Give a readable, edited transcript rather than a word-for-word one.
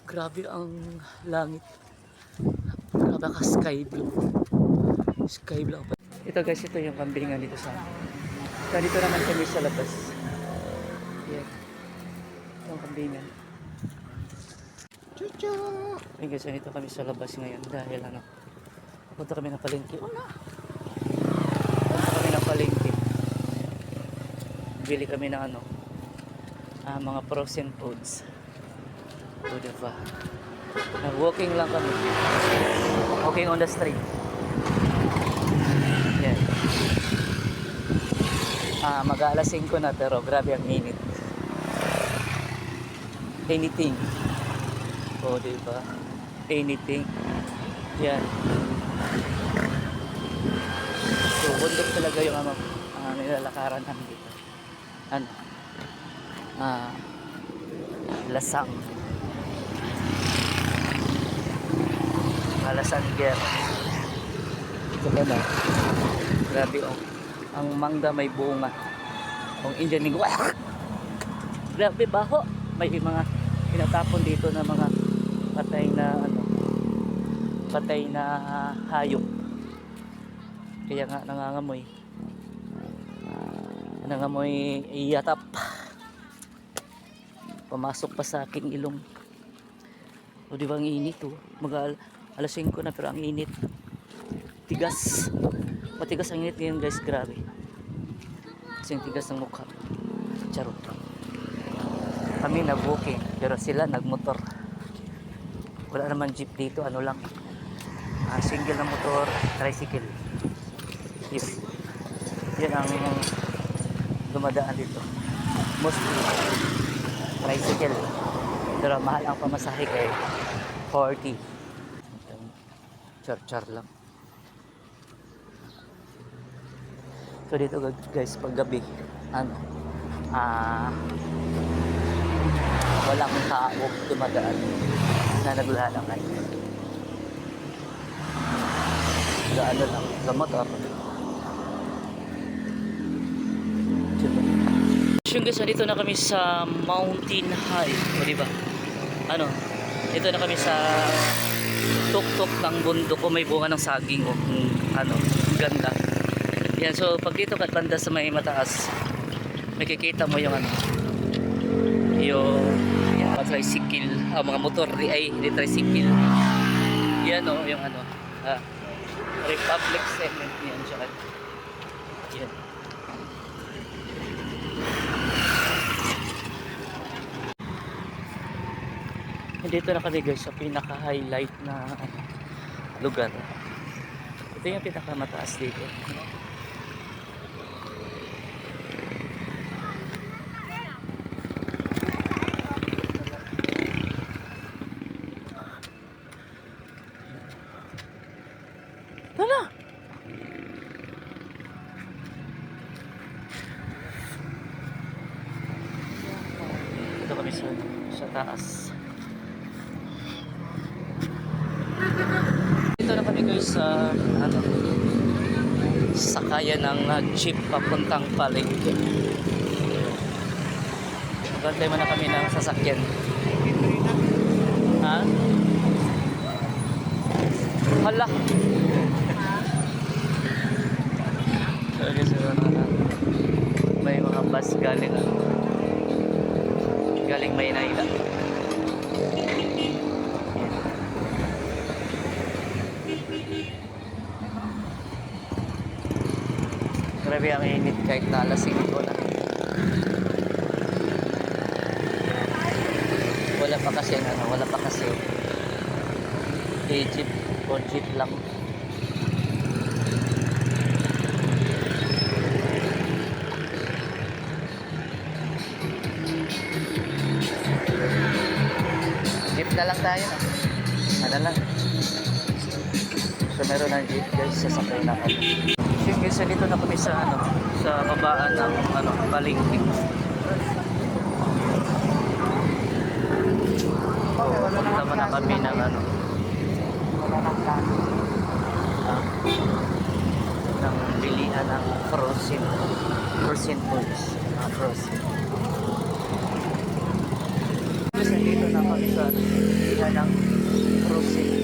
Grabe ang langit. Grabe ka sky blue. Sky blue. Ito guys, ito yung kambingan dito sa dito naman kami sa labas. Yan. Yung kambingan. Chuchu! Ayun guys, dito kami sa labas ngayon dahil ano, punta kami ng palengke. Punta kami ng palengke. Bili kami ng ano, mga frozen foods. O diba? Walking lang kami. Walking on the street. Yan. Mag-aalas 5 na pero grabe ang init. Anything. O diba? Anything. Yan. So, bundok talaga yung ano, nilalakaran namin dito. Ano? Lasang. Alasanger. Ito ba na? Grabe oh. Ang mangga may bunga. Ang Indian mango. Grabe baho. May mga pinatapon dito na mga patay na ano, patay na hayop. Kaya nga nangangamoy. Nangangamoy iyatap. Pumasok pa sa aking ilong. O di ba ang init oh. Alas 5 na pero ang init. Tigas. Matigas ang init ngayon guys, grabe. Kasi yung tigas ng mukha. Charot. Kami nag-walking pero sila nagmotor. Wala naman jeep dito, ano lang. Single na motor, tricycle. Yes. Yan ang dumadaan dito. Mostly tricycle. Pero mahal ang pamasahe kay 40. Char lang. So dito guys pag gabi ano walang tao dumadaan na naglalakad. Gaano lang sa motor. Yung guys, dito na kami sa Mountain High, o diba? Ano? Dito na kami sa tuktok ng bundok o may bunga ng saging o ano, ganda. Yan, so pag dito ka banda sa may mataas, makikita mo yung ano, yung mga tricycle, mga motor, di tricycle. Yan o, yung ano, Republic Cement yan siya. Yan. Dito na kami guys sa pinaka-highlight na lugar. Ito yung pinaka-mataas dito. Tala! Dito kami sa taas. Dito na kami guys sa ano, sakayan ng jeep papuntang palengke. Magantay mo na kami ng sasakyan. Ha? Hala! So guys, may mga bus galing Maynila. Grabe ang init kahit na alas 5 na. Wala pa kasi jeep o jeep lang. Jeep na lang tayo na. Ano lang. So meron ng jeep guys, sasakay na kami. Yung guys, dito na kami sa ano, sa babaan ng ano, palengke. Punta mo na kami ng ano, ng bilihan ng frozen foods. Frozen. Kasi dito na kami sa iha ng cruising.